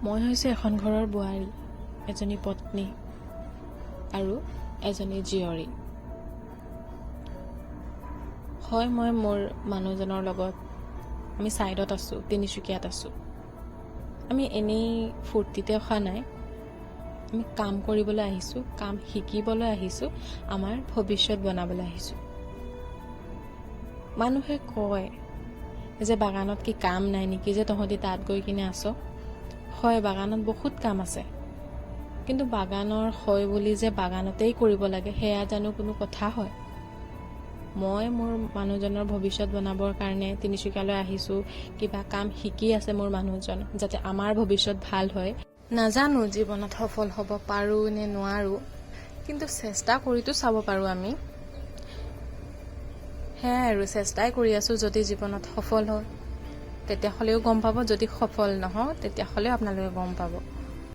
মই হৈছে এখন ঘৰৰ বোৱাৰী, এজনী পত্নী আৰু এজনী জীয়ৰী। হয়, মই মোৰ মানুহজনৰ লগত আমি ছাইডত আছোঁ, তিনিচুকীয়াত আছোঁ। আমি এনেই ফূৰ্তিতে অহা নাই, আমি কাম কৰিবলৈ আহিছোঁ, কাম শিকিবলৈ আহিছোঁ, আমাৰ ভৱিষ্যত বনাবলৈ আহিছোঁ। মানুহে কয় যে বাগানত কি কাম নাই নেকি, যে তহঁতি তাত গৈ কিনে আছ। হয়, বাগানত বহুত কাম আছে, কিন্তু বাগানৰ হয় বুলি যে বাগানতেই কৰিব লাগে সেয়া জানো কোনো কথা হয়? মই মোৰ মানুহজনৰ ভৱিষ্যত বনাবৰ কাৰণে তিনিচুকীয়ালৈ আহিছোঁ, কিবা কাম শিকি আছে মোৰ মানুহজন, যাতে আমাৰ ভৱিষ্যত ভাল হয়। নাজানো জীৱনত সফল হ'ব পাৰোঁ নে নোৱাৰোঁ, কিন্তু চেষ্টা কৰিতো চাব পাৰোঁ আমি। সেয়াই আৰু চেষ্টাই কৰি আছোঁ। যদি জীৱনত সফল হয় তেতিয়াহ'লেও গম পাব, যদি সফল নহওঁ তেতিয়াহ'লেও আপোনালোকে গম পাব।